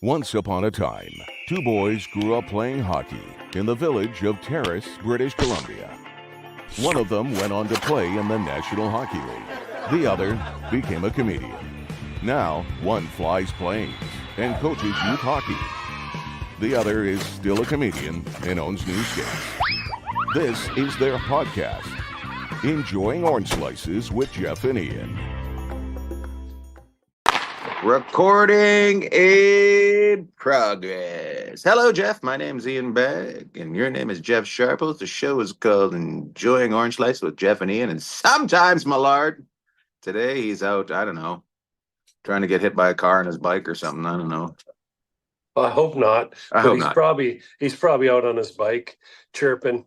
Once upon a time, two boys grew up playing hockey in the village of Terrace, British Columbia. One of them went on to play in the National Hockey League. The other became a comedian. Now, one flies planes and coaches youth hockey. The other is still a comedian and owns newsstands. This is their podcast, Enjoying Orange Slices with Jeff and Ian. Recording in progress. Hello, Jeff. My name's Ian Bagg, and your name is Jeff Sharples. The show is called Enjoying Orange Slice with Jeff and Ian, and sometimes Millard. Today he's out, I don't know, trying to get hit by a car on his bike or something. I don't know. I hope not. I hope not. He's probably out on his bike, chirping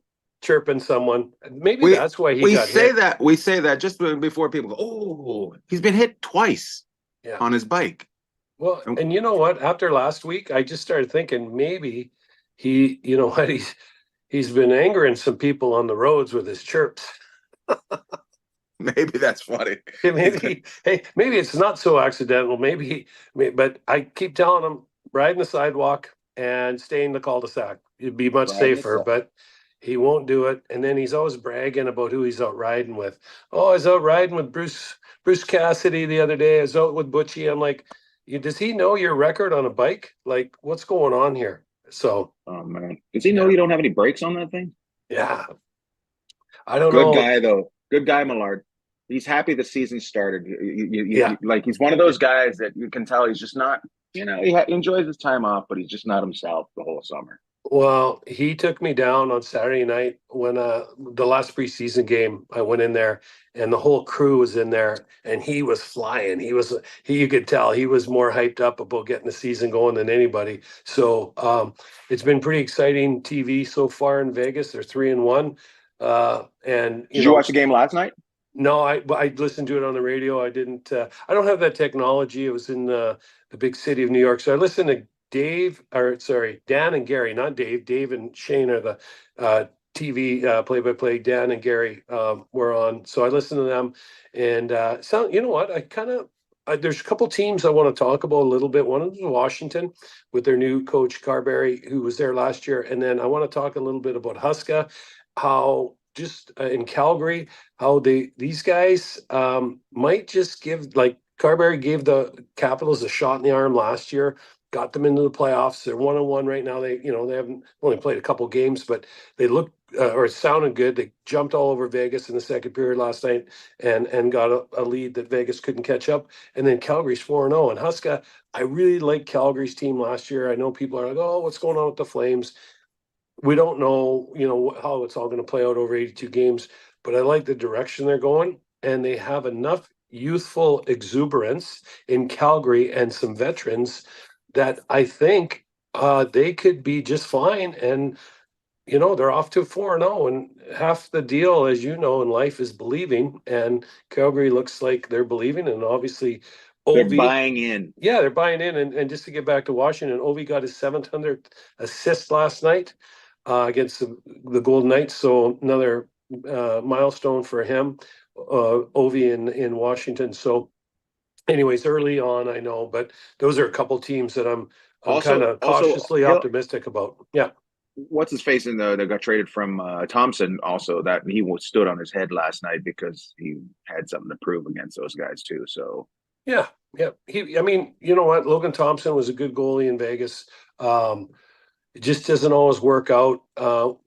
someone. Maybe that's why he got hit. We say that just before people go, oh, he's been hit twice. Yeah. On his bike. Well, and you know what? After last week, I just started thinking maybe he's been angering some people on the roads with his chirps. Maybe that's funny. Maybe it's not so accidental. But I keep telling him ride in the sidewalk and stay in the cul-de-sac. It'd be much safer, but he won't do it. And then he's always bragging about who he's out riding with. Oh, I was out riding with Bruce Cassidy the other day. I was out with Butchie. I'm like, does he know your record on a bike? Like, what's going on here? So, oh man, does he know you don't have any brakes on that thing? Yeah, I don't know. Good guy though. Good guy, Millard. He's happy the season started. Like he's one of those guys that you can tell he's just not. He enjoys his time off, but he's just not himself the whole summer. Well, he took me down on Saturday night when the last preseason game, I went in there and the whole crew was in there and he was flying. You could tell he was more hyped up about getting the season going than anybody. So it's been pretty exciting TV so far in Vegas. They're 3-1. And did you watch the game last night? No, I listened to it on the radio. I didn't. I don't have that technology. It was in the big city of New York. So I listened to Dan and Gary, not Dave. Dave and Shane are the TV play-by-play. Dan and Gary were on. So I listened to them. And you know what? There's a couple teams I want to talk about a little bit. One of them is Washington with their new coach, Carberry, who was there last year. And then I want to talk a little bit about Huska, how just in Calgary, how these guys might just give, like Carberry gave the Capitals a shot in the arm last year, got them into the playoffs. They're 1-1 right now. They haven't only played a couple games, but they look or it sounded good. They jumped all over Vegas in the second period last night and got a lead that Vegas couldn't catch up. And then Calgary's 4-0. And Huska, I really liked Calgary's team last year. I know people are like, oh, what's going on with the Flames? We don't know, how it's all going to play out over 82 games, but I like the direction they're going. And they have enough youthful exuberance in Calgary and some veterans that I think they could be just fine. And, they're off to 4-0. And half the deal, as you know, in life is believing. And Calgary looks like they're believing. And obviously, they're buying in. Yeah, they're buying in. And just to get back to Washington, Ovi got his 700th assist last night against the Golden Knights. So another milestone for him, Ovi in Washington. So anyways, early on, I know, but those are a couple teams that I'm kind of cautiously optimistic about. Yeah. What's his face that got traded from Thompson also, that he stood on his head last night because he had something to prove against those guys too. So yeah. You know what? Logan Thompson was a good goalie in Vegas. It just doesn't always work out,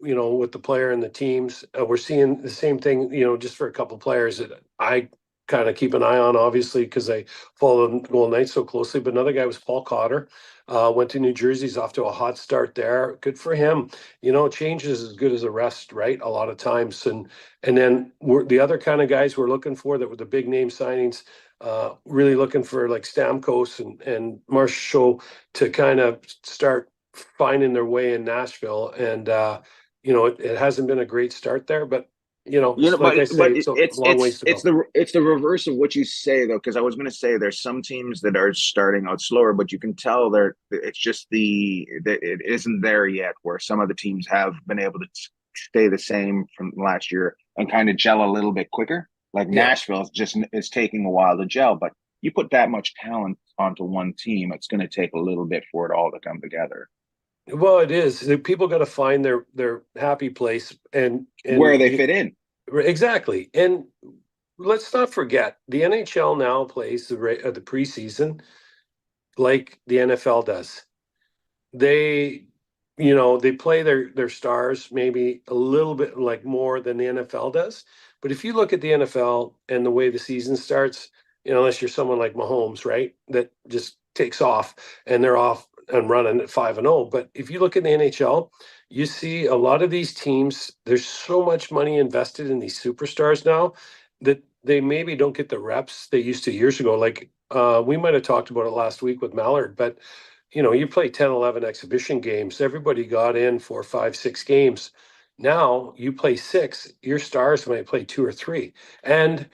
with the player and the teams. We're seeing the same thing, just for a couple players that I kind of keep an eye on, obviously, because I follow the Golden Knights so closely. But another guy was Paul Cotter, went to New Jersey. He's off to a hot start there. Good for him. Change is as good as a rest, right? A lot of times. And then the other kind of guys we're looking for that were the big name signings, really looking for like Stamkos and Marshall to kind of start finding their way in Nashville. And, it hasn't been a great start there, but it's the reverse of what you say though, because I was going to say there's some teams that are starting out slower, but you can tell it's just it isn't there yet, where some of the teams have been able to stay the same from last year and kind of gel a little bit quicker. Like Nashville is taking a while to gel, but you put that much talent onto one team, it's going to take a little bit for it all to come together. Well, it is. People got to find their happy place and Where they fit in. Exactly. And let's not forget, the NHL now plays the preseason like the NFL does. They, they play their stars maybe a little bit like more than the NFL does. But if you look at the NFL and the way the season starts, unless you're someone like Mahomes, right, that just takes off and they're off and running at 5-0. But if you look at the NHL, you see a lot of these teams, there's so much money invested in these superstars now that they maybe don't get the reps they used to years ago. Like we might have talked about it last week with Millard, but you play 10, 11 exhibition games. Everybody got in for 5, 6 games. Now you play 6, your stars might play 2 or 3. And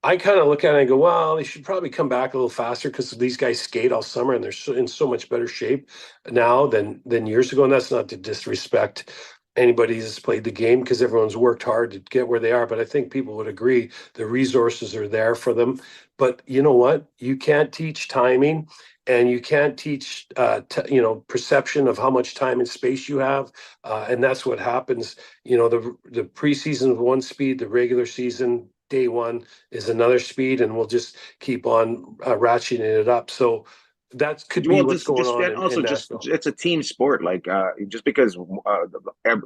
I kind of look at it and go, well, they should probably come back a little faster because these guys skate all summer and they're in so much better shape now than years ago. And that's not to disrespect anybody who's played the game because everyone's worked hard to get where they are. But I think people would agree the resources are there for them. But you know what? You can't teach timing and you can't teach, perception of how much time and space you have. And that's what happens. The preseason is one speed, the regular season, day one is another speed, and we'll just keep on ratcheting it up. So that could be what's going on in Nashville. It's a team sport. Like just because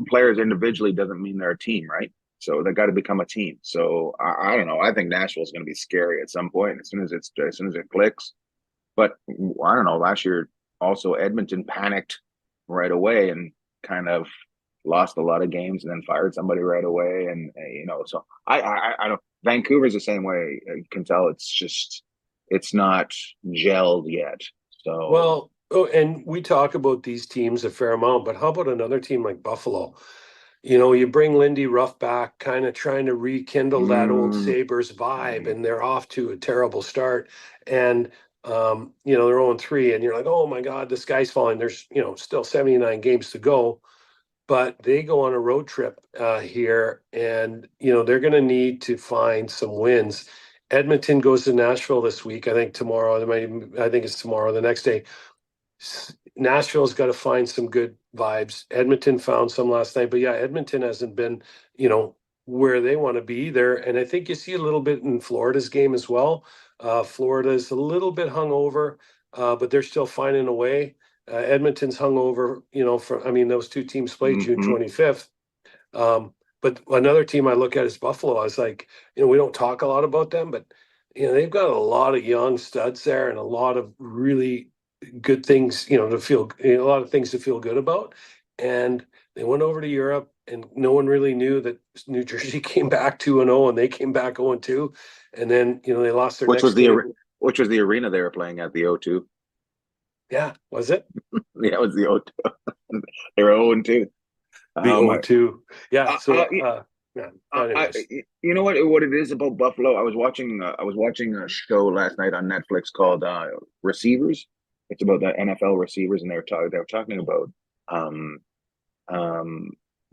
players individually doesn't mean they're a team, right? So they got to become a team. So I don't know. I think Nashville is going to be scary at some point as soon as it clicks. But I don't know. Last year, also Edmonton panicked right away and kind of lost a lot of games and then fired somebody right away. And so I don't. Vancouver's the same way. You can tell it's not gelled yet. So well, and we talk about these teams a fair amount, but how about another team like Buffalo? You bring Lindy Ruff back, kind of trying to rekindle that old Sabres vibe, and they're off to a terrible start. And they're 0-3, and you're like, oh my God, the sky's falling. There's still 79 games to go. But they go on a road trip here, and they're going to need to find some wins. Edmonton goes to Nashville this week. I think tomorrow. I think it's tomorrow. The next day, Nashville's got to find some good vibes. Edmonton found some last night, but yeah, Edmonton hasn't been where they want to be there. And I think you see a little bit in Florida's game as well. Florida's a little bit hungover, but they're still finding a way. Edmonton's hungover, those two teams played June 25th. But another team I look at is Buffalo. I was like, we don't talk a lot about them, but they've got a lot of young studs there and a lot of really good things, to feel a lot of things to feel good about. And they went over to Europe, and no one really knew that New Jersey came back 2-0, and they came back 0-2, and then they lost their which was the arena they were playing at, the O2. Yeah, was it? Yeah, it was the O2. They were 0-2. The O2. Yeah. So you know what it is about Buffalo? I was watching a show last night on Netflix called Receivers. It's about the NFL receivers, and they were talking about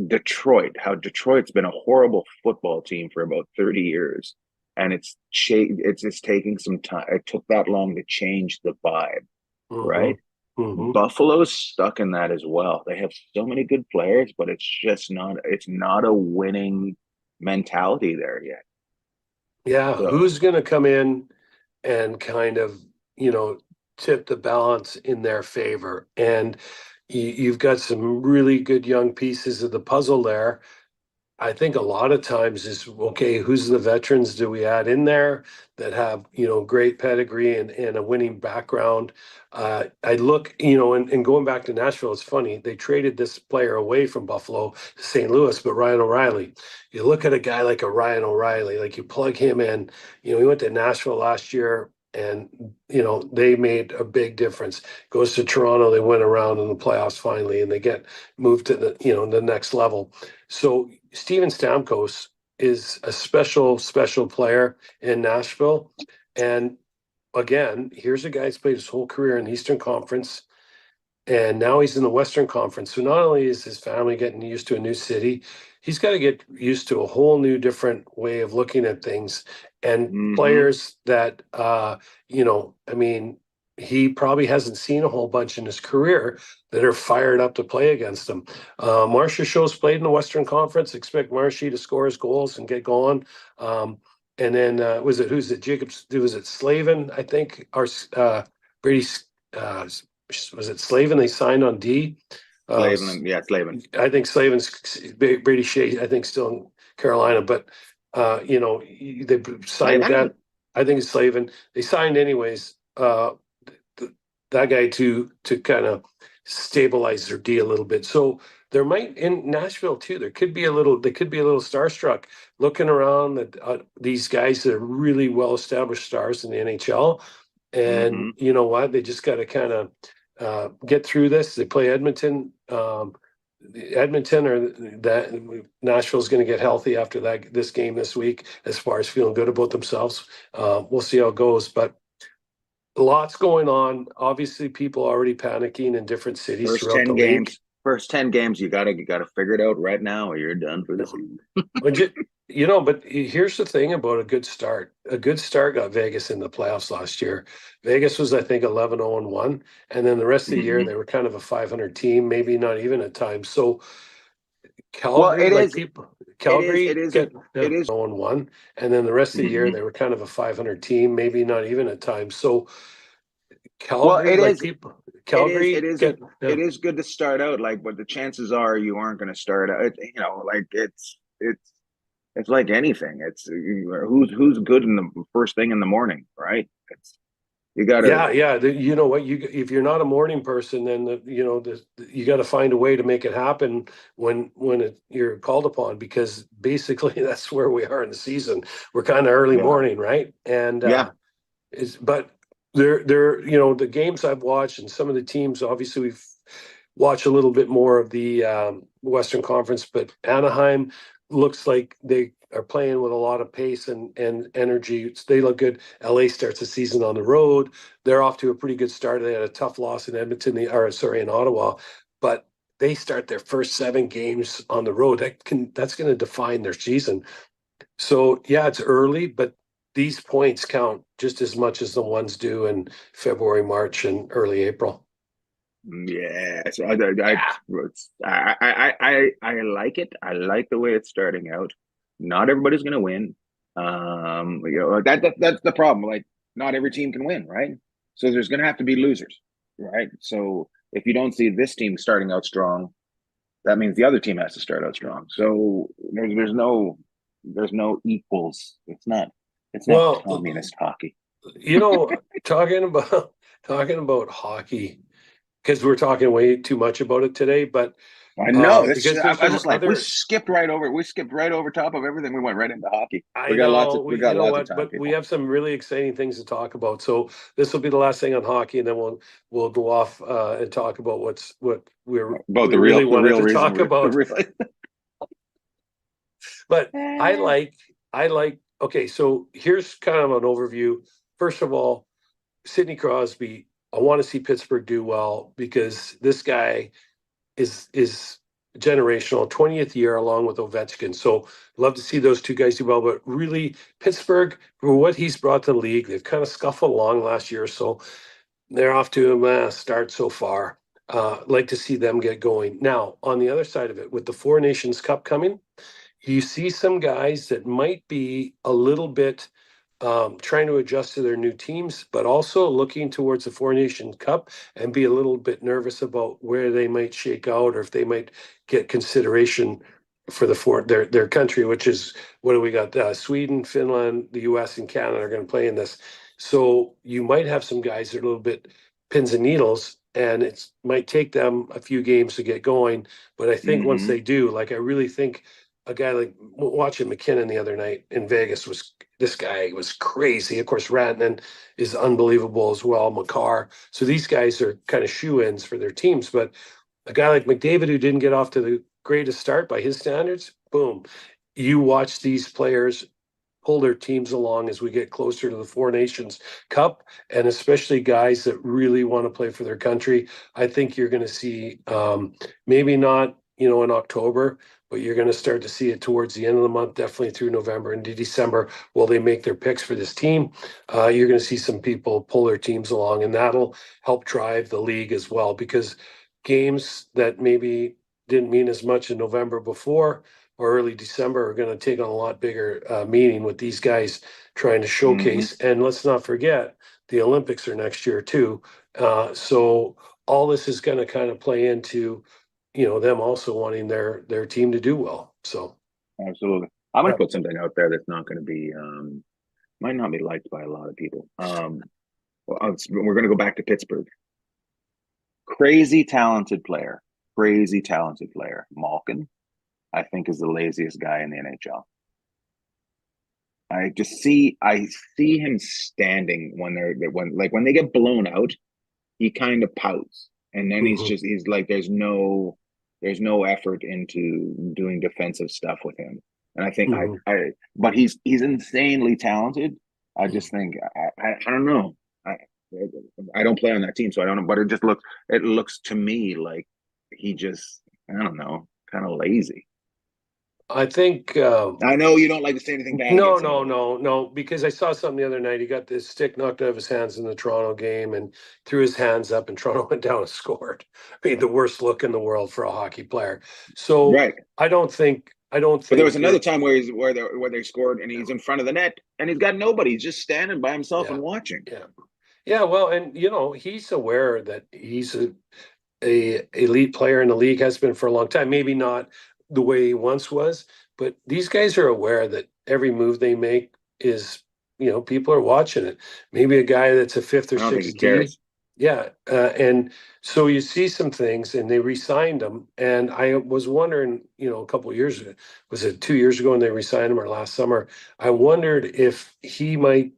Detroit, how Detroit's been a horrible football team for about 30 years, and it's taking some time. It took that long to change the vibe, right? Buffalo's stuck in that as well. They have so many good players, but it's not a winning mentality there yet. Yeah, so who's going to come in and kind of, tip the balance in their favor? And you've got some really good young pieces of the puzzle there. I think a lot of times is, okay, who's the veterans do we add in there that have, great pedigree and a winning background? I look, and going back to Nashville, it's funny. They traded this player away from Buffalo to St. Louis, but Ryan O'Reilly. You look at a guy like a Ryan O'Reilly, like you plug him in, he went to Nashville last year, and, they made a big difference. Goes to Toronto, they went around in the playoffs finally, and they get moved to the next level. So Steven Stamkos is a special player in Nashville. And again, here's a guy who's played his whole career in the Eastern Conference, and now he's in the Western Conference. So not only is his family getting used to a new city, he's got to get used to a whole new different way of looking at things. and players that, I mean, he probably hasn't seen a whole bunch in his career that are fired up to play against him. Marcia Show's played in the Western Conference. Expect Marshy to score his goals and get going. And then who's it? Jacobs? Was it Slavin? I think or Brady. Was it Slavin? They signed on D. Slavin, yeah, Slavin. I think Slavin's Brady Shea. I think still in Carolina, but they signed that. I think it's Slavin. They signed anyways. That guy to kind of stabilize their D a little bit. So there might in Nashville too. They could be a little starstruck looking around at these guys that are really well established stars in the NHL. And you know what? They just got to kind of get through this. They play Edmonton. Edmonton or that Nashville's going to get healthy after this game this week as far as feeling good about themselves. We'll see how it goes, but lots going on. Obviously, people already panicking in different cities throughout the league. First 10 games, you gotta figure it out right now, or you're done for the season. But here's the thing about a good start. A good start got Vegas in the playoffs last year. Vegas was, I think, 11-0-1, and then the rest of the year they were kind of a 500 team, maybe not even at times. So Calgary, Calgary, it is 0-1, and then the rest of the year they were kind of a 500 team, maybe not even at times. So Calgary, it is good to start out, but the chances are you aren't going to start out. It's like anything. It's who's good in the first thing in the morning, right? You got to. You know what? If you're not a morning person, then you got to find a way to make it happen when you're called upon, because basically that's where we are in the season. We're kind of early morning, right? And but they're the games I've watched and some of the teams. Obviously, we've watched a little bit more of the Western Conference, but Anaheim looks like they are playing with a lot of pace and energy. They look good. LA starts the season on the road. They're off to a pretty good start. They had a tough loss in in Ottawa, but they start their first 7 games on the road. That's going to define their season. So yeah, it's early, but these points count just as much as the ones do in February, March, and early April. Yeah, so I like it. I like the way it's starting out. Not everybody's going to win. That's the problem. Like, not every team can win, right? So there's going to have to be losers, right? So if you don't see this team starting out strong, that means the other team has to start out strong. So there's no equals. It's not communist hockey. Talking about hockey, because we're talking way too much about it today, but I know. I was just like, we skipped right over top of everything. We went right into hocky. We got lots of time. But we have some really exciting things to talk about. So this will be the last thing on hockey, and then we'll go off and talk about what we really wanted to talk about. But I like. Okay, so here's kind of an overview. First of all, Sidney Crosby. I want to see Pittsburgh do well, because this guy is generational, 20th year along with Ovechkin. So love to see those two guys do well. But really, Pittsburgh, for what he's brought to the league, they've kind of scuffled along last year. So they're off to a start so far. Like to see them get going. Now, on the other side of it, with the Four Nations Cup coming, you see some guys that might be a little bit trying to adjust to their new teams, but also looking towards the Four Nations Cup and be a little bit nervous about where they might shake out, or if they might get consideration for their country, which is, what do we got? Sweden, Finland, the US, and Canada are going to play in this. So you might have some guys that are a little bit pins and needles, and it might take them a few games to get going. But I think once they do, I really think a guy like watching McKinnon the other night in Vegas this guy was crazy. Of course, Rantanen is unbelievable as well, Makar. So these guys are kind of shoe-ins for their teams. But a guy like McDavid, who didn't get off to the greatest start by his standards, boom. You watch these players pull their teams along as we get closer to the Four Nations Cup, and especially guys that really want to play for their country. I think you're going to see maybe not, in October, but you're going to start to see it towards the end of the month, definitely through November into December. Will they make their picks for this team? You're going to see some people pull their teams along, and that'll help drive the league as well, because games that maybe didn't mean as much in November before or early December are going to take on a lot bigger meaning with these guys trying to showcase. And let's not forget, the Olympics are next year too. So all this is going to kind of play into, them also wanting their team to do well. So Absolutely. I'm going to put something out there that's not going to be, might not be liked by a lot of people. We're going to go back to Pittsburgh. Crazy talented player. Malkin, I think, is the laziest guy in the NHL. I see him standing when they get blown out, he kind of pouts, and then he's like, there's no effort into doing defensive stuff with him. And I think but he's insanely talented. I just think I don't know. I don't play on that team, so I don't know. But it looks to me like he just, I don't know, kind of lazy. I think I know you don't like to say anything bad. No, because I saw something the other night. He got this stick knocked out of his hands in the Toronto game and threw his hands up, and Toronto went down and scored. I mean, the worst look in the world for a hockey player. So right. I don't think. But there was another time where they scored and he's in front of the net and he's got nobody. He's just standing by himself and watching. Yeah. Well, and he's aware that he's a elite player in the league, has been for a long time. Maybe not the way he once was, but these guys are aware that every move they make is, people are watching it. Maybe a guy that's a fifth or sixth D. Yeah. And so you see some things, and they re-signed him. And I was wondering, a couple of years ago, was it 2 years ago when they re-signed him, or last summer? I wondered if he might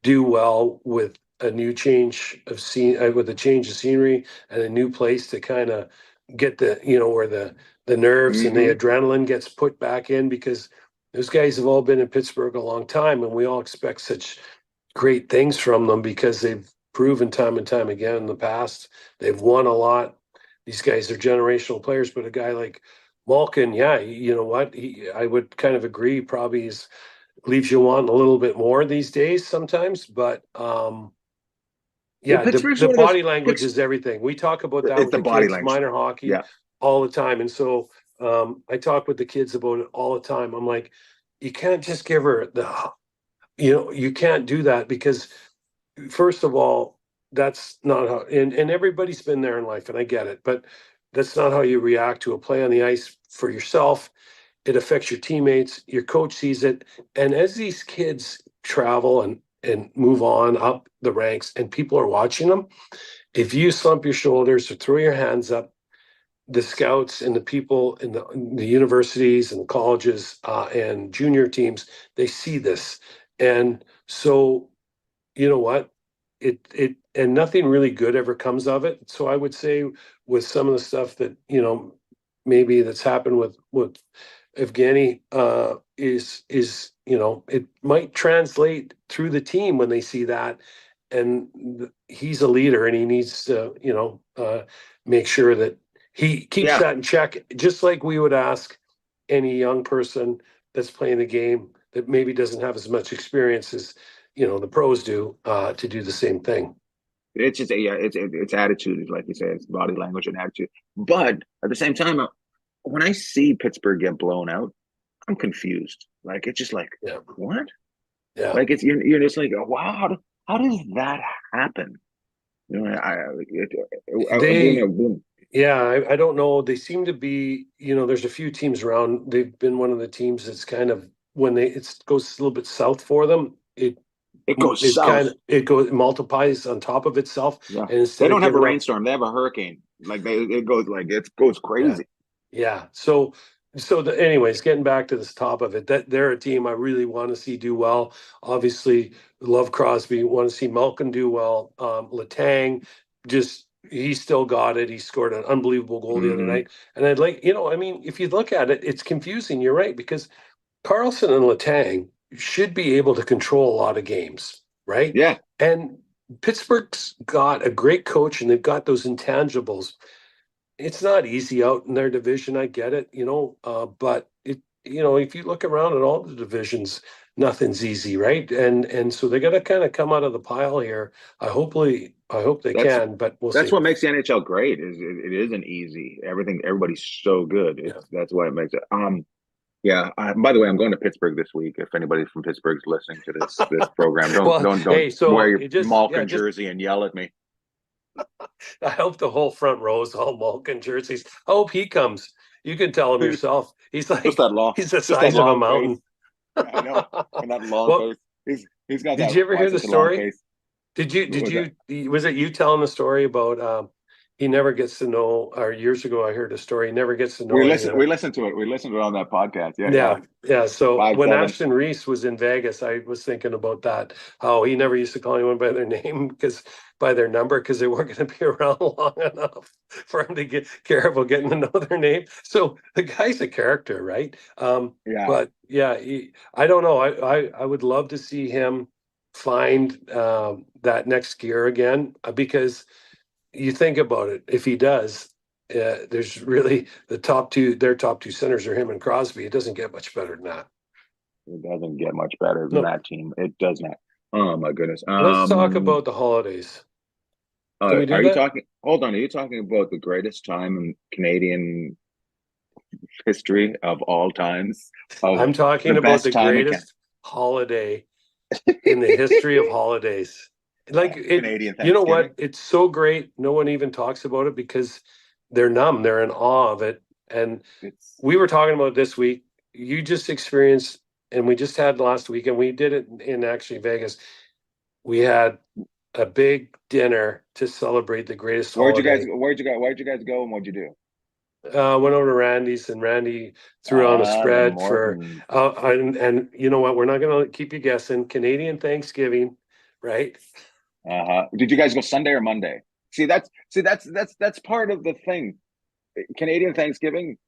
do well with a new change of scene, with a change of scenery and a new place to kind of get the, where the nerves and the adrenaline gets put back in, because those guys have all been in Pittsburgh a long time, and we all expect such great things from them because they've proven time and time again in the past. They've won a lot. These guys are generational players, but a guy like Malkin, you know what? I would kind of agree, probably leaves you wanting a little bit more these days sometimes, but the body language is everything. We talk about that with the kids, minor hockey, all the time. And so I talk with the kids about it all the time. I'm like, you can't just give her you can't do that, because first of all, that's not how, and everybody's been there in life, and I get it, but that's not how you react to a play on the ice for yourself. It affects your teammates, your coach sees it. And as these kids travel and move on up the ranks and people are watching them, if you slump your shoulders or throw your hands up, the scouts and the people in the universities and the colleges and junior teams, they see this. And so, you know what? It and nothing really good ever comes of it. So I would say, with some of the stuff that, maybe that's happened with Evgeny, is it might translate through the team when they see that, and he's a leader, and he needs to make sure that he keeps that in check, just like we would ask any young person that's playing the game that maybe doesn't have as much experience as the pros do, to do the same thing. It's just it's attitude, like you say, it's body language and attitude. But at the same time, when I see Pittsburgh get blown out, I'm confused. Like, it's just like, what? Yeah. Like, you're just like, wow, how does that happen? I don't know. They seem to be, there's a few teams around. They've been one of the teams that's kind of, when it goes a little bit south for them, it goes south. It multiplies on top of itself. Yeah. And they don't have a rainstorm; they have a hurricane. Like it goes crazy. Yeah. So anyways, getting back to this top of it, that they're a team I really want to see do well. Obviously, love Crosby. Want to see Malkin do well. Letang, he still got it. He scored an unbelievable goal the other night. And I'd like, if you look at it, it's confusing. You're right, because Carlson and Letang should be able to control a lot of games, right? Yeah. And Pittsburgh's got a great coach, and they've got those intangibles. it's not easy out in their division. I get it, but if you look around at all the divisions, nothing's easy, right? And so they got to kind of come out of the pile here. I hope they That's can, but we'll that's see. what makes the NHL great. Is it isn't easy. Everybody's so good. That's why it makes it. Yeah. By the way, I'm going to Pittsburgh this week. If anybody from Pittsburgh's listening to this program, Well, don't hey, so wear your it just Malkin jersey and yell at me. I hope the whole front row is all Malkin jerseys. I hope he comes. You can tell him yourself. He's like Just that long. he's the Just that size of a long mountain. face. I know. And that long Well, face. He's got did that. you ever hear the such a long story? face? Did What was that? you was it you telling the story about he never gets to know, or years ago I heard a story, he never gets to know We any of listened to it. We listened to it on that podcast. Yeah. So when 5-7. Ashton Reese was in Vegas, I was thinking about that. How he never used to call anyone by their name by their number, because they weren't going to be around long enough for him to care about getting to know their name. So the guy's a character, right? Yeah. But yeah, I don't know. I would love to see him find that next gear again, because you think about it, if he does, there's really their top two centers are him and Crosby. It doesn't get much better than that. It doesn't get much better than that team. It does not. Oh my goodness. Let's talk about the holidays. Can we do are you that? talking? Hold on. Are you talking about the greatest time in Canadian history of all times? I'm talking about the greatest holiday in the history of holidays. Like Canadian you know what? Thanksgiving. It's so great. No one even talks about it because they're numb. They're in awe of it. And we were talking about this week. You just experienced, and we just had last week, and we did it in actually Vegas. We had a big dinner to celebrate the greatest holiday. Where'd you guys go, and what'd you do? Went over to Randy's, and Randy threw on a spread for and you know what? We're not going to keep you guessing. Canadian Thanksgiving, right? Did you guys go Sunday or Monday? That's part of the thing. Canadian Thanksgiving,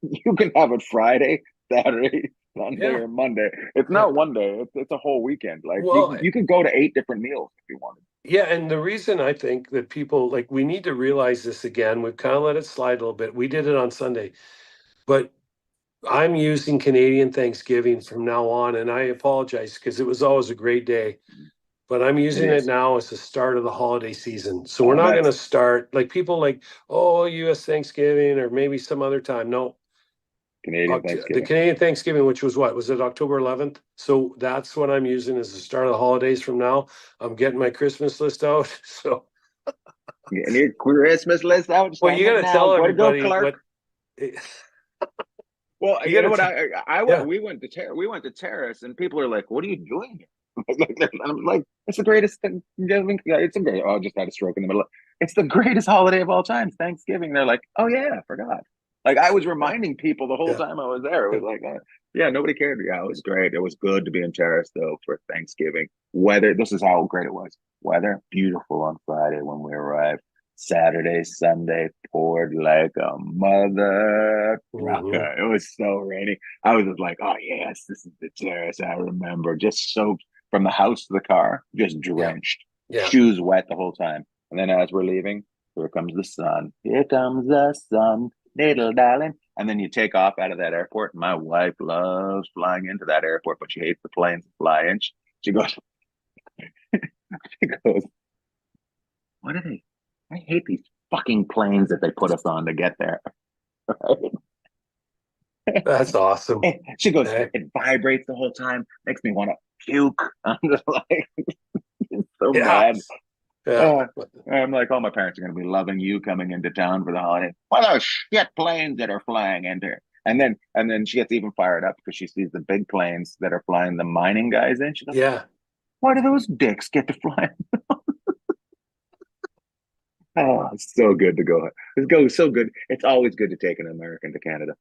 you can have it Friday, Saturday, Sunday, or Monday. It's not one day. It's a whole weekend. Like, you could go to 8 different meals if you wanted. Yeah, and the reason I think that people, like, we need to realize this again. We've kind of let it slide a little bit. We did it on Sunday, but I'm using Canadian Thanksgiving from now on, and I apologize because it was always a great day, but I'm using it now as the start of the holiday season. So we're not going to start like people like, oh, U.S. Thanksgiving or maybe some other time. No. The Canadian Thanksgiving, which was what? Was it October 11th? So that's what I'm using as the start of the holidays from now. I'm getting my Christmas list out. So getting your Christmas list out. Well, you got to tell everybody what. Well, you know what? We went to Terrace, and people are like, "What are you doing here?" I'm like, "It's the greatest Thanksgiving. It's a great." Oh, I just had a stroke in the middle. It's the greatest holiday of all time, Thanksgiving. They're like, "Oh yeah, I forgot." Like, I was reminding people the whole time I was there. It was like, yeah, nobody cared. Yeah, it was great. It was good to be in Terrace though for Thanksgiving. Weather. This is how great it was. Weather beautiful on Friday when we arrived. Saturday, Sunday poured like a mother trucker. It was so rainy. I was just like, oh yes, this is the Terrace I remember. Just soaked from the house to the car, just drenched. Shoes wet the whole time. And then as we're leaving, here comes the sun. Here comes the sun, little darling. And then you take off out of that airport. My wife loves flying into that airport, but she hates the planes that fly in. She goes, what are they? I hate these fucking planes that they put us on to get there. That's awesome. And she goes, it vibrates the whole time, makes me want to puke. I'm just like, it's so bad. Yeah. I'm like, oh, my parents are going to be loving you coming into town for the holiday. What are shit planes that are flying into? And then she gets even fired up because she sees the big planes that are flying the mining guys in. She goes, why do those dicks get to fly? Oh, it's so good to go. It's so good. It's always good to take an American to Canada.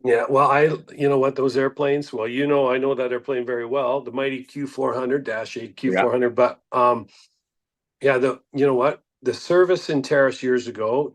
Yeah, well, you know what, those airplanes, well, I know that airplane very well, the mighty Q400-8 Q400, but you know what, the service in Terrace years ago,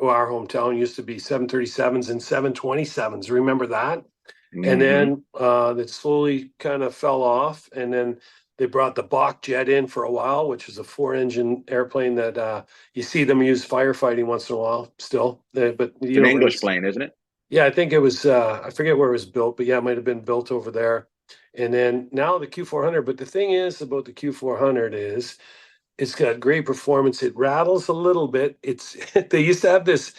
our hometown used to be 737s and 727s. Remember that? And then it slowly kind of fell off, and then They brought the Bach jet in for a while, which is a 4-engine airplane that you see them use firefighting once in a while still. But It's an English plane, isn't it? Yeah, I think it was, I forget where it was built, but yeah, it might have been built over there. And then now the Q400. But the thing is about the Q400 is it's got great performance. It rattles a little bit. They used to have this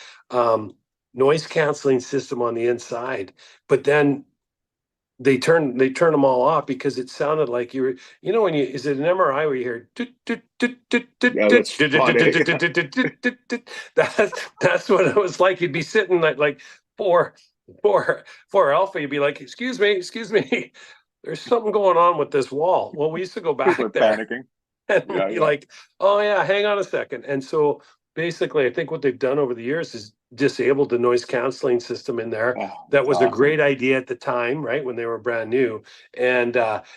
noise canceling system on the inside, but then they turn them all off because it sounded like you were, when is it an MRI where you hear Yeah, that's funny. that's what it was like. You'd be sitting like four alpha, you'd be like, excuse me, there's something going on with this wall. Well, we used to go back People are there panicking. and Yeah, be yeah. like, oh yeah, hang on a second. And so basically, I think what they've done over the years is disabled the noise canceling system in there. Oh, That was a awesome. great idea at the time, right, when they were brand new. And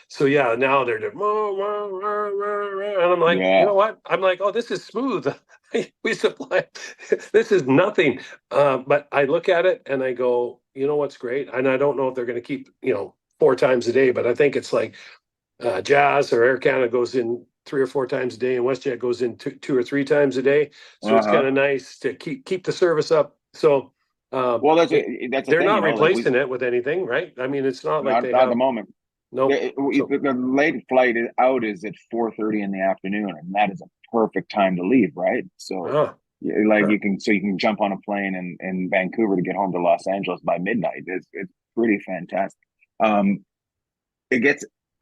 so yeah, now they're and I'm like, you know what? I'm like, oh, this is smooth. We supply this is nothing. But I look at it and I go, you know what's great? And I don't know if they're going to keep 4 times a day, but I think it's like Jazz or Air Canada goes in 3 or 4 times a day, and WestJet goes in 2 or 3 times a day. So it's kind of nice to keep the service up. So well, that's they're thing, not replacing it with anything, right? I mean, it's not like they not have at the moment. no. The late flight out is at 4:30 in the afternoon, and that is a perfect time to leave, right? So you can jump on a plane in Vancouver to get home to Los Angeles by midnight. It's pretty fantastic. It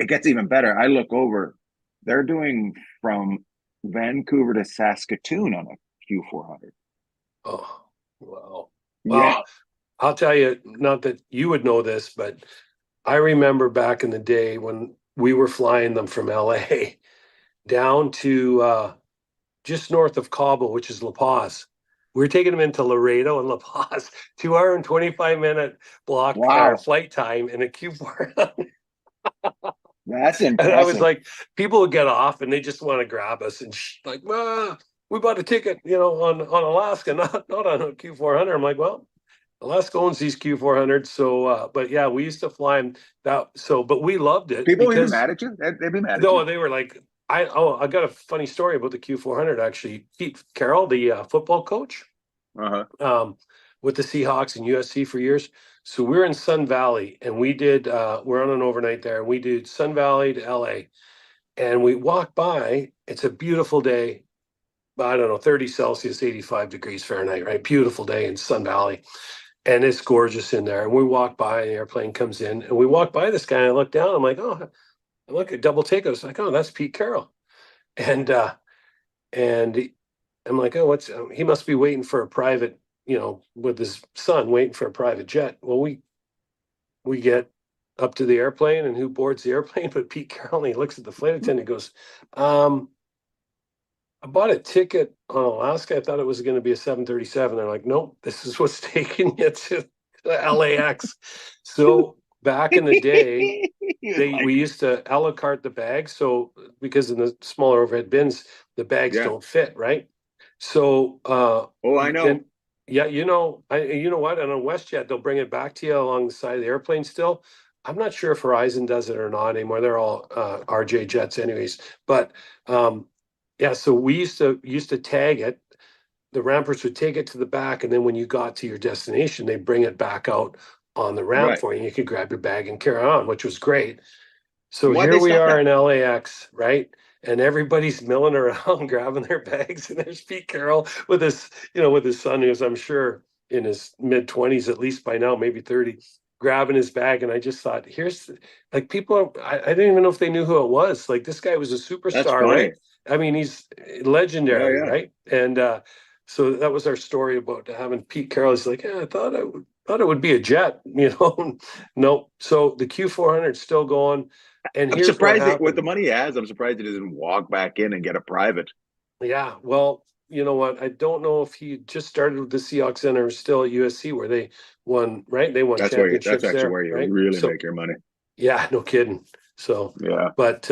gets even better. I look over, they're doing from Vancouver to Saskatoon on a Q400. Oh, wow. Yeah. I'll tell you, not that you would know this, but I remember back in the day when we were flying them from LA down to just north of Cabo, which is La Paz. We were taking them into Laredo and La Paz, 2-hour and 25-minute block flight time in a Q400. That's impressive. And I was like, people would get off and they just want to grab us and like, we bought a ticket, on Alaska, not on a Q400. I'm like, well, Alaska owns these Q400s. So, but yeah, we used to fly them but we loved it. People would be mad at you. They'd be mad at you. No, they were like, I got a funny story about the Q400 actually. Pete Carroll, the football coach, with the Seahawks and USC for years. So we're in Sun Valley and we did, we're on an overnight there and we did Sun Valley to LA and we walked by. It's a beautiful day. I don't know, 30 Celsius, 85 degrees Fahrenheit, right? Beautiful day in Sun Valley. And it's gorgeous in there. And we walk by and the airplane comes in and we walk by this guy and I look down. I'm like, oh, I look at double take. I was like, oh, that's Pete Carroll. And I'm like, oh, he must be waiting for a private, with his son waiting for a private jet. Well, we get up to the airplane and who boards the airplane? But Pete Carroll. And he looks at the flight attendant and goes, I bought a ticket on Alaska. I thought it was going to be a 737. They're like, nope, this is what's taking you to LAX. So back in the day, we used to a la carte the bags. So because in the smaller overhead bins, the bags don't fit, right? So I know. And, yeah, you know what? And on WestJet, they'll bring it back to you along the side of the airplane still. I'm not sure if Horizon does it or not anymore. They're all RJ jets anyways. But yeah, so we used to tag it. The rampers would take it to the back, and then when you got to your destination, they bring it back out on the ramp for you. And you could grab your bag and carry on, which was great. So here we are in LAX, right? And everybody's milling around, grabbing their bags, and there's Pete Carroll with his son, who's I'm sure in his mid-20s, at least by now, maybe 30, grabbing his bag. And I just thought, I didn't even know if they knew who it was. Like, this guy was a superstar, right? I mean, he's legendary, right? And so that was our story about having Pete Carroll. He's like, I thought it would be a jet, No. So the Q400 is still going. And I'm surprised that with the money he has, I'm surprised he doesn't walk back in and get a private. Yeah, well, you know what? I don't know if he just started with the Seahawks Center or still at USC where they won, right? They won championships there. That's actually where you really make your money. Yeah, no kidding. So, yeah. But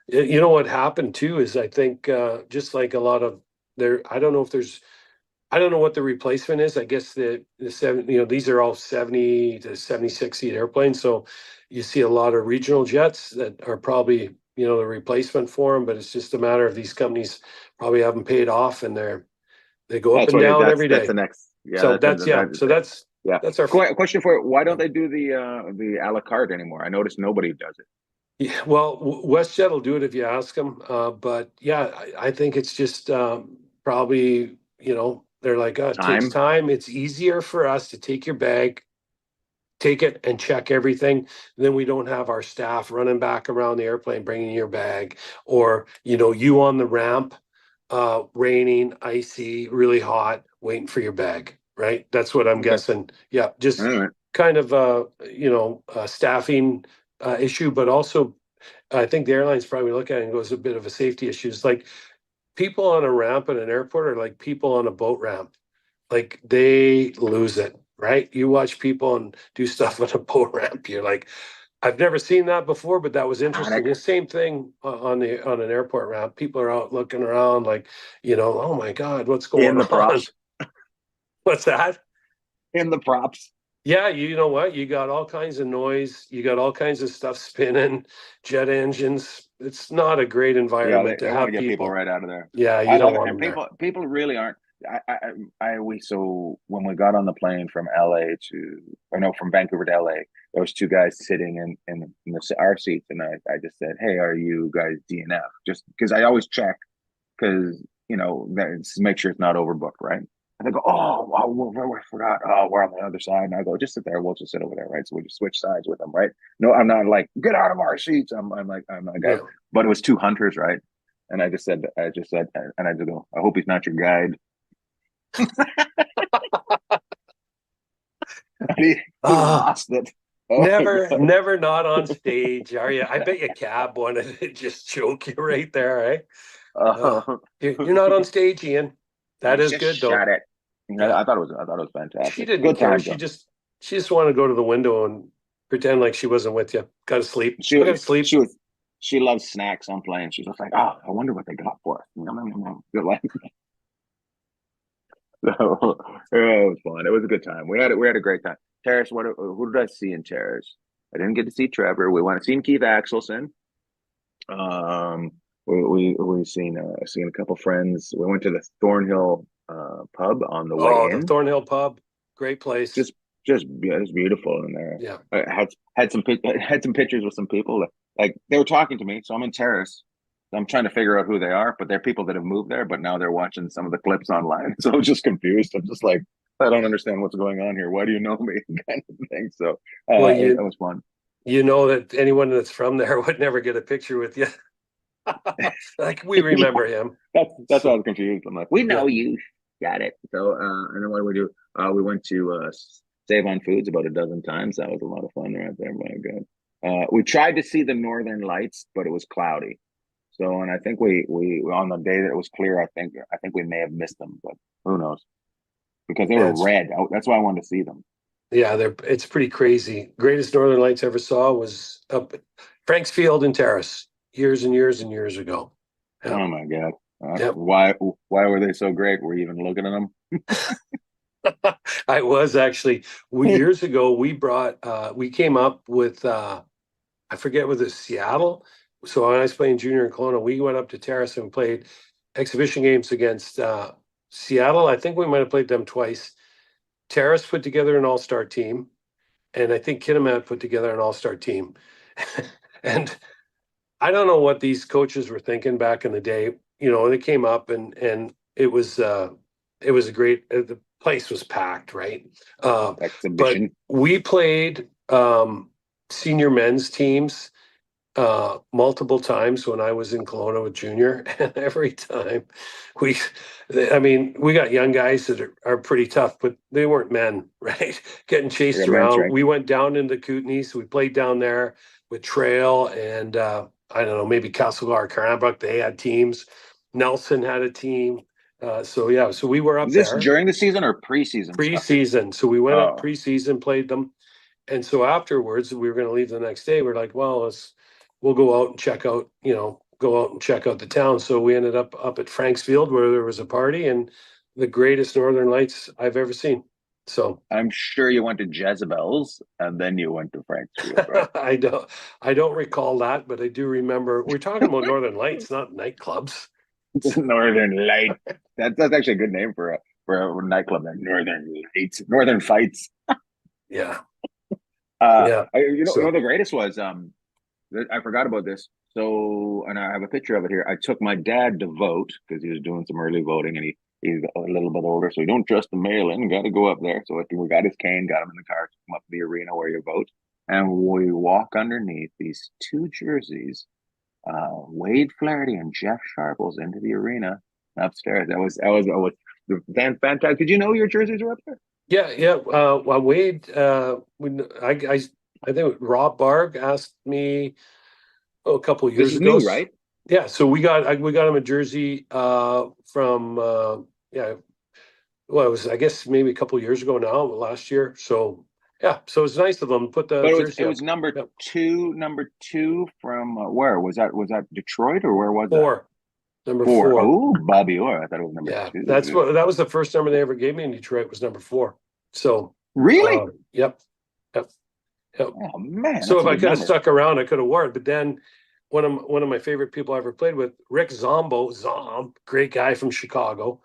you know what happened too is I think just like a lot of I don't know what the replacement is. I guess the 7, these are all 70 to 76 seat airplanes. So you see a lot of regional jets that are probably, the replacement for them, but it's just a matter of these companies probably haven't paid off, and they go up That's and what down every that's day. the next. Yeah, So that's yeah. that's our Question for you. Why don't they do the a la carte anymore? I noticed nobody does it. Yeah, well, WestJet will do it if you ask them. But yeah, I think it's just probably, they're like, it takes Time. time. It's easier for us to take your bag, take it and check everything. Then we don't have our staff running back around the airplane, bringing your bag, or, you on the ramp, raining, icy, really hot, waiting for your bag, right? That's what I'm Okay. guessing. Yeah, just All right. kind of a staffing issue, but also I think the airlines probably look at it and goes a bit of a safety issue. It's like people on a ramp at an airport are like people on a boat ramp. Like they lose it, right? You watch people and do stuff on a boat ramp. You're like, I've never seen that before, but that was interesting. The same thing on an airport ramp. People are out looking around like, oh my God, what's going In the on? props. What's that? In the props. Yeah, you know what? You got all kinds of noise. You got all kinds of stuff spinning, jet engines. It's not a great Yeah, environment to they want have to get people people. right out of there. Yeah, you I don't love it, want and them there. people really aren't. So when we got on the plane from LA from Vancouver to LA, there was two guys sitting in our seats, and I just said, "Hey, are you guys DNF?" Just because I always check, because make sure it's not overbooked, right? And they go, "Oh, wow, we forgot. Oh, we're on the other side." And I go, "Just sit there. We'll just sit over there, right?" So we just switch sides with them, right? No, I'm not like, "Get out of our seats." I'm like, I'm not a guy. Yeah. But it was two hunters, right? And I just said, and I just go, "I hope he's not your guide." He lost it. Oh Never not on stage, are you? I bet you Cab wanted to just choke you right there, eh? You're not on stage, Ian. That is just good though. shut it. Yeah. I thought it was fantastic. She didn't Good care. time, She though. just wanted to go to the window and pretend like she wasn't with you. Got to sleep. I got to sleep. She loves snacks on plane. She's just like, "Oh, I wonder what they got for us." Good life. So it was fun. It was a good time. We had a great time. Terrace, who did I see in Terrace? I didn't get to see Trevor. We went to see Keith Axelson. We seen a couple friends. We went to the Thornhill pub on the way in. The Thornhill pub, great place. Just it's beautiful in there. Yeah, I had some pictures with some people. Like they were talking to me, so I'm in Terrace. I'm trying to figure out who they are, but they're people that have moved there, but now they're watching some of the clips online. So I'm just confused. I'm just like, I don't understand what's going on here. Why do you know me? Kind of thing. So it was fun. You know that anyone that's from there would never get a picture with you. Like we remember him. That's why I was confused. I'm like, we know you. Got it. So and then what do we do? We went to Save on Foods about a dozen times. That was a lot of fun right there. My God. We tried to see the Northern Lights, but it was cloudy. So, and I think we on the day that it was clear, I think we may have missed them, but who knows? Because they were red. That's why I wanted to see them. Yeah, it's pretty crazy. Greatest Northern Lights I ever saw was up at Frank's Field in Terrace years and years and years ago. Yeah. Oh my God. Why were they so great? Were you even looking at them? I was actually years ago. We came up with I forget whether it's Seattle. So when I was playing junior in Kelowna, we went up to Terrace and played exhibition games against Seattle. I think we might have played them twice. Terrace put together an all-star team, and I think Kitimat put together an all-star team. And I don't know what these coaches were thinking back in the day. They came up and it was a great. The place was packed, right? But we played senior men's teams multiple times when I was in Kelowna with junior, and every time we got young guys that are pretty tough, but they weren't men, right? Getting chased around. Right? We went down into Kootenays. We played down there with Trail and I don't know, maybe Castlegar, Cranbrook. They had teams. Nelson had a team. So we were up there. Is this during the season or preseason? Preseason. So we went up preseason, played them. And so afterwards, we were going to leave the next day. We're like, well, we'll go out and check out, the town. So we ended up at Frank's Field where there was a party and the greatest Northern Lights I've ever seen. So I'm sure you went to Jezebel's and then you went to Frank's Field, right? I don't recall that, but I do remember we're talking about Northern Lights, not nightclubs. Northern Light. That's actually a good name for a nightclub. Northern Lights, Northern Fights. Yeah. You know, So the greatest was I forgot about this. So, and I have a picture of it here. I took my dad to vote because he was doing some early voting, and he's a little bit older, so you don't trust the mail-in. Got to go up there. So we got his cane, got him in the car, took him up to the arena where you vote, and we walk underneath these two jerseys, Wade Flaherty and Jeff Sharples into the arena upstairs. That was fantastic. Did you know your jerseys were up there? yeah. Well, Wade, when I think Rob Barg asked me a couple of This years is ago. new, right? Yeah, so we got him a jersey from well, it was I guess maybe a couple of years ago now, last year. So yeah, so it's nice of them to put the But jersey it up. was number Yep. two from where was that? Was that Detroit or where was Four. Number that? Four. four. Oh, Bobby Orr. I thought it was number Yeah, two. that was the first number they ever gave me in Detroit was number 4. So Really? yep. Oh man, So that's if a I good could have number. stuck around, I could have worn it. But then one of my favorite people I ever played with, Rick Zombo, great guy from Chicago.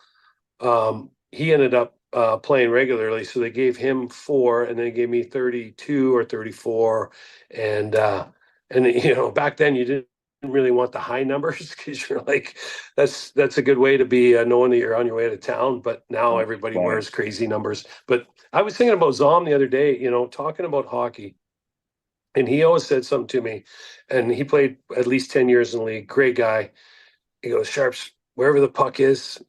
He ended up playing regularly, so they gave him 4, and they gave me 32 or 34, and back then you didn't really want the high numbers because you're like, that's a good way to be knowing that you're on your way to town. But now everybody Funny. wears crazy numbers. But I was thinking about Zom the other day, talking about hockey. And he always said something to me, and he played at least 10 years in the league. Great guy. He goes, Sharps, wherever the puck is,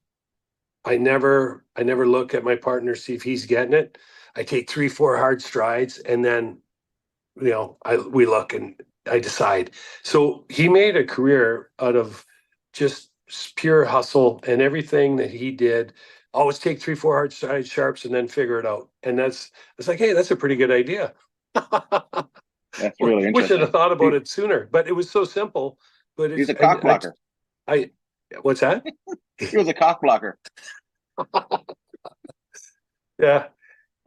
I never look at my partner, see if he's getting it. I take 3-4 hard strides, and then, we look and I decide. So he made a career out of just pure hustle, and everything that he did. Always take 3-4 hard strides, Sharps, and then figure it out. And it's like, hey, that's a pretty good idea. That's really We should interesting. have thought about it sooner, but it was so simple. But He's a cock blocker. What's that? He was a cock blocker. Yeah.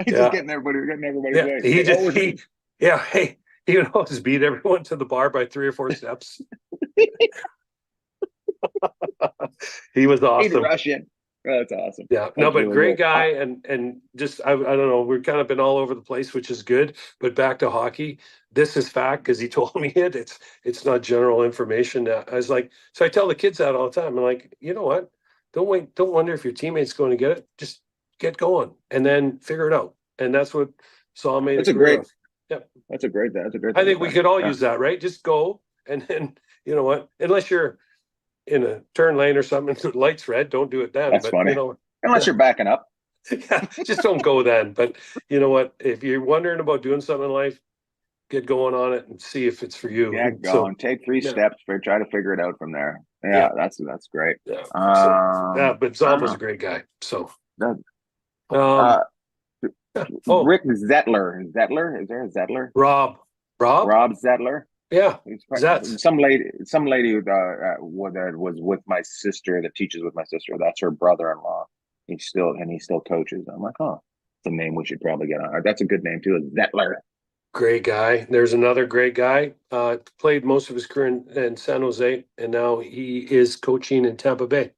He's just getting everybody's way. Hey, he would always beat everyone to the bar by 3 or 4 steps. He was awesome. He'd rush in. That's awesome. Yeah, That's no, but really great good. guy, and just I don't know, we've kind of been all over the place, which is good. But back to hockey, this is fact because he told me it. It's not general information. I was like, so I tell the kids that all the time. I'm like, you know what? Don't wonder if your teammate's going to get it. Just get going and then figure it out. And that's what Saul made. That's a great. Yeah, that's a great. I think we could all use that, right? Just go, and then you know what? Unless you're in a turn lane or something, the light's red, don't do it then. That's but funny. Unless you're backing up. Yeah, just don't go then. But you know what? If you're wondering about doing something in life, get going on it and see if it's for you. Get going. Take 3 steps. Try to figure it out from there. Yeah. That's great. Yeah. But Zom was a great guy. So. Rick Zettler. Is there a Zettler? Rob Zettler. Yeah. Some lady was with my sister that teaches with my sister. That's her brother-in-law. He still coaches. I'm like, oh, it's a name we should probably get on. That's a good name too, Zettler. Great guy. There's another great guy. Played most of his career in San Jose, and now he is coaching in Tampa Bay.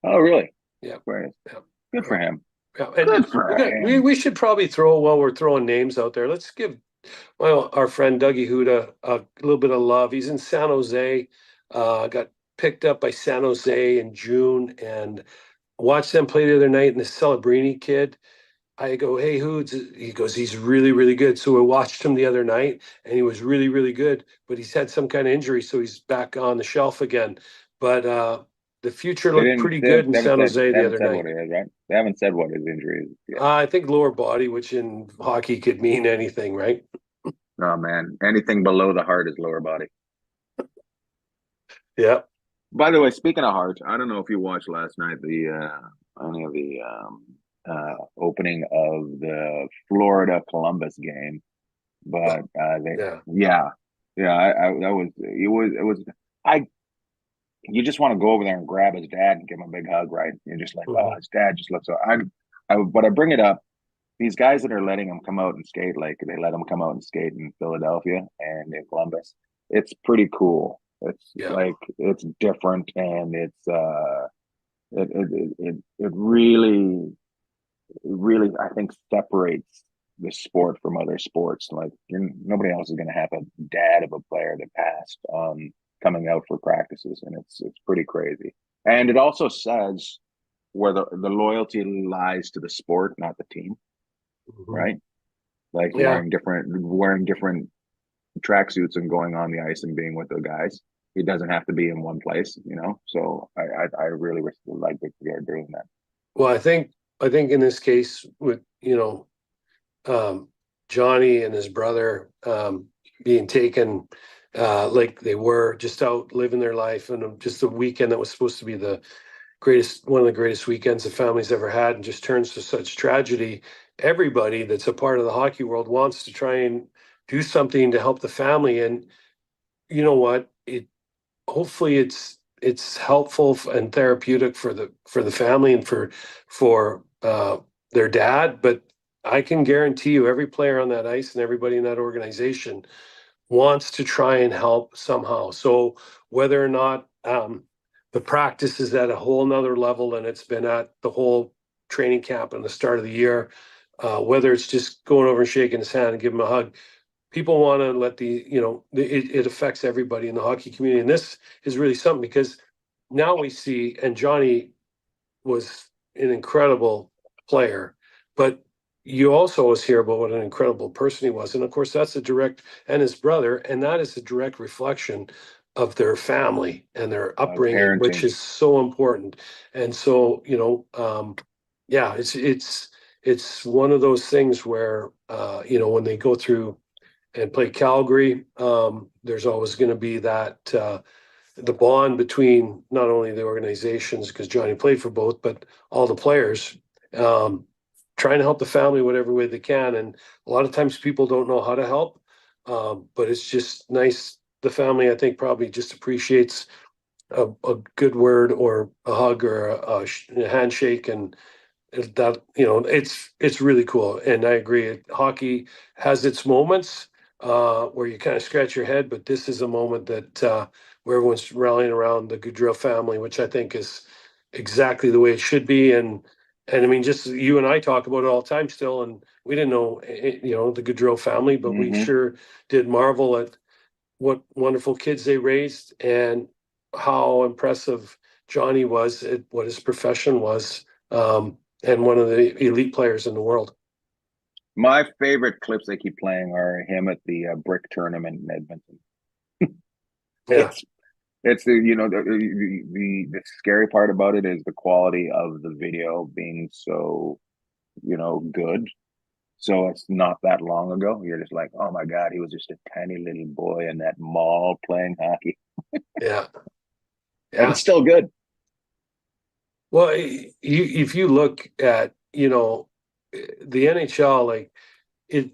Oh, really? Yeah. Good for him. Yeah. And we should probably while we're throwing names out there, let's give our friend Dougie Huda a little bit of love. He's in San Jose. Got picked up by San Jose in June and watched them play the other night. And the Celebrini kid, I go, hey, Hoods. He goes, he's really, really good. So we watched him the other night, and he was really, really good. But he's had some kind of injury, so he's back on the shelf again. But the future looked pretty good in San Jose the other night. Right? They haven't said what his injury is yet. I think lower body, which in hockey could mean anything, right? Oh, man. Anything below the heart is lower body. Yeah. By the way, speaking of heart, I don't know if you watched last night opening of the Florida Columbus game, but you just want to go over there and grab his dad and give him a big hug, right? You're just like, oh, his dad just looks so. But I bring it up these guys that are letting them come out and skate, like they let them come out and skate in Philadelphia and in Columbus. It's pretty cool. It's Yeah. like it's different, and it really I think separates the sport from other sports. Like nobody else is going to have a dad of a player that passed coming out for practices, and it's pretty crazy. And it also says where the loyalty lies to the sport, not the team, right? Like Yeah. wearing different tracksuits and going on the ice and being with the guys. He doesn't have to be in one place, you know. So I really like that they're doing that. Well, I think in this case with Johnny and his brother being taken like they were just out living their life, and just a weekend that was supposed to be one of the greatest weekends the family's ever had, and just turns to such tragedy. Everybody that's a part of the hockey world wants to try and do something to help the family, and you know what? Hopefully it's helpful and therapeutic for the family and for their dad. But I can guarantee you, every player on that ice and everybody in that organization wants to try and help somehow. So whether or not the practice is at a whole nother level, and it's been at the whole training camp and the start of the year, whether it's just going over and shaking his hand and giving him a hug, people want to let it affects everybody in the hockey community. And this is really something, because now we see, and Johnny was an incredible player, but you also always hear about what an incredible person he was. And of course, that's and his brother, and that is a direct reflection of their family and their upbringing, which Parenting. is so important. And so, yeah, it's one of those things where, when they go through and play Calgary, there's always going to be that the bond between not only the organizations, because Johnny played for both, but all the players, trying to help the family whatever way they can. And a lot of times people don't know how to help, but it's just nice. The family, I think, probably just appreciates a good word or a hug or a handshake, and that it's really cool. And I agree, hockey has its moments where you kind of scratch your head, but this is a moment that where everyone's rallying around the Goodrill family, which I think is exactly the way it should be. And I mean, just you and I talk about it all the time still, and we didn't know the Goodrill family, but we sure did marvel at what wonderful kids they raised, and how impressive Johnny was at what his profession was. And one of the elite players in the world. My favorite clips they keep playing are him at the brick tournament in Edmonton. Yeah. It's the scary part about it is the quality of the video being so good. So it's not that long ago. You're just like, oh my God, he was just a tiny little boy in that mall playing hockey. Yeah. And it's still good. Well, if you look at, the NHL, like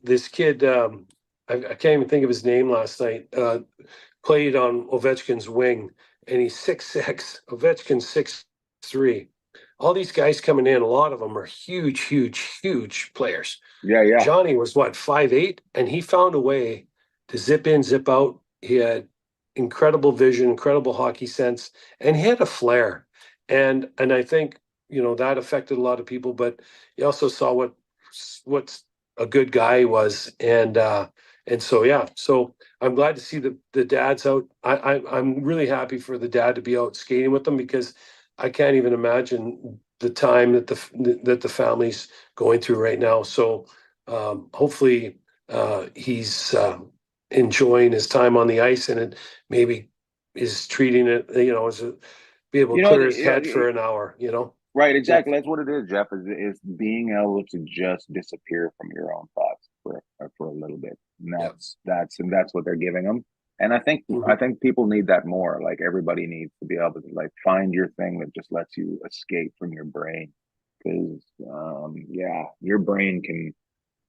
this kid, I can't even think of his name last night, played on Ovechkin's wing, and he's 6'6", Ovechkin's 6'3". All these guys coming in, a lot of them are huge, huge, huge players. Yeah. Johnny was 5'8", and he found a way to zip in, zip out. He had incredible vision, incredible hockey sense, and he had a flair. And I think that affected a lot of people, but you also saw what's a good guy he was, and so yeah. So I'm glad to see the dads out. I'm really happy for the dad to be out skating with them, because I can't even imagine the time that the family's going through right now. So hopefully he's enjoying his time on the ice, and it maybe is treating it, as be able to clear his head for an hour, Right, exactly. That's what it is, Jeff, is being able to just disappear from your own thoughts for a little bit. And that's what they're giving them. And I think people need that more. Like everybody needs to be able to like find your thing that just lets you escape from your brain. Because your brain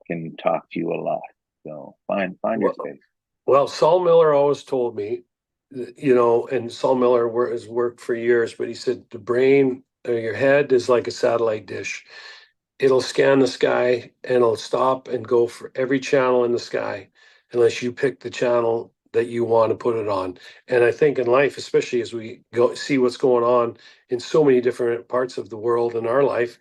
can talk to you a lot. So find your space. Well, Saul Miller always told me, and Saul Miller has worked for years, but he said the brain or your head is like a satellite dish. it'll scan the sky and it'll stop and go for every channel in the sky unless you pick the channel that you want to put it on. And I think in life, especially as we go see what's going on in so many different parts of the world in our life,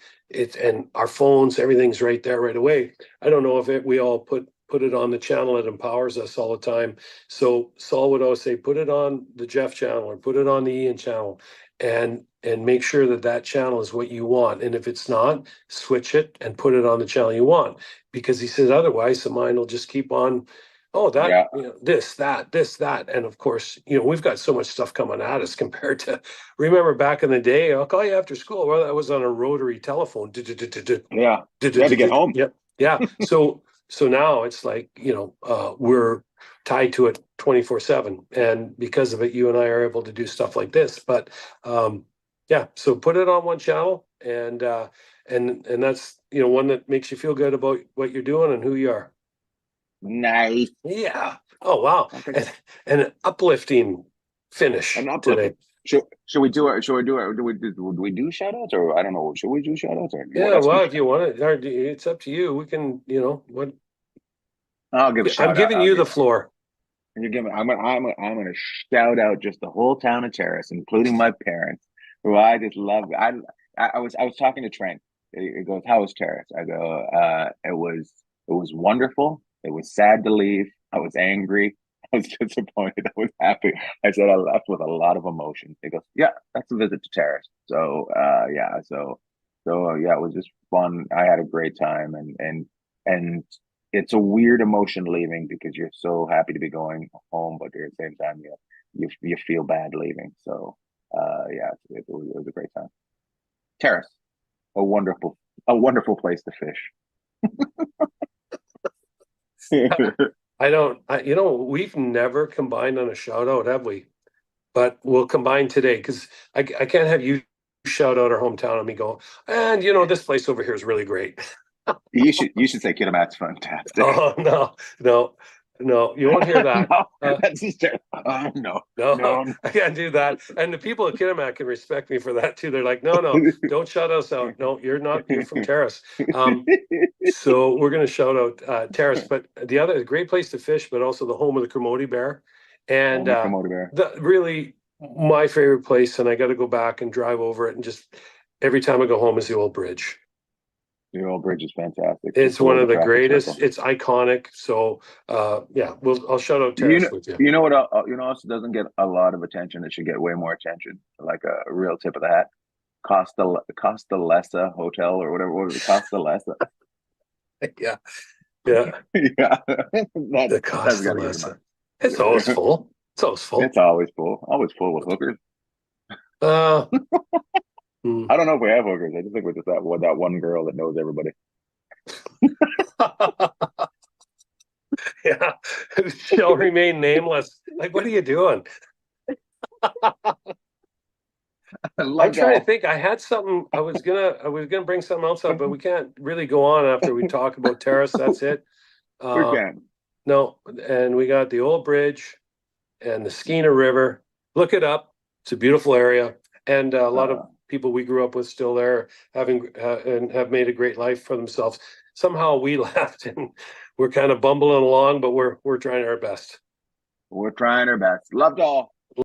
and our phones, everything's right there right away. I don't know if we all put it on the channel that empowers us all the time. So Saul would always say, put it on the Jeff channel or put it on the Ian channel, and make sure that that channel is what you want. And if it's not, switch it and put it on the channel you want, because he says otherwise the mind will just keep on. Oh, that, Yeah. this, that. And of course, we've got so much stuff coming at us compared to, remember back in the day, I'll call you after school. Well, that was on a rotary telephone. Yeah. You had to get home. Yep. Yeah. So now it's like, we're tied to it 24/7. And because of it, you and I are able to do stuff like this. But yeah, so put it on one channel, and that's, one that makes you feel good about what you're doing and who you are. Nice. Yeah. Oh, wow. Okay. And an uplifting finish today. Should we do it? Do we do shout outs, or I don't know? Should we do shout outs? Yeah, well, if you want it, it's up to you. We can, what? I'll give a shout out. I'm giving you the floor. And you're giving. I'm gonna shout out just the whole town of Terrace, including my parents, who I just love. I was talking to Trent. It goes, "How was Terrace?" I go, "It was wonderful. It was sad to leave. I was angry. I was disappointed. I was happy." I said I left with a lot of emotion. He goes, "Yeah, that's a visit to Terrace." So yeah, yeah, it was just fun. I had a great time, and it's a weird emotion leaving, because you're so happy to be going home, but at the same time, you feel bad leaving. So yeah, it was a great time. Terrace, a wonderful place to fish. We've never combined on a shout out, have we? But we'll combine today, because I can't have you shout out our hometown and me go, and this place over here is really great. You should say Kitimat's fantastic. Oh, no, you won't hear that. No, that's just no, I can't do that. And the people at Kitimat can respect me for that too. They're like, no, don't shout us out. No, you're from Terrace. So we're going to shout out Terrace, but the other great place to fish, but also the home of the Kermode Bear, and really my favorite place. And I got to go back and drive over it, and just every time I go home is the old bridge. The old bridge is fantastic. It's one of the greatest. Circle. It's iconic. So yeah, I'll shout out Terrace with you. You know what? Also doesn't get a lot of attention. It should get way more attention. Like a real tip of the hat. Costa Lessa Hotel, or whatever. What was it? Costa Lessa. Yeah. The Costa Lessa. It's always full. It's always full. It's always full. Always full with hookers. I don't know if we have hookers. I just think we're just that one girl that knows everybody. Yeah, shall remain nameless. Like, what are you doing? I'm trying to think. I had something. I was gonna bring something else up, but we can't really go on after we talk about Terrace. That's it. We can. No, and we got the old bridge and the Skeena River. Look it up. It's a beautiful area, and a lot of people we grew up with still there, and have made a great life for themselves. Somehow we left, and we're kind of bumbling along, but we're trying our best. We're trying our best. Loved all.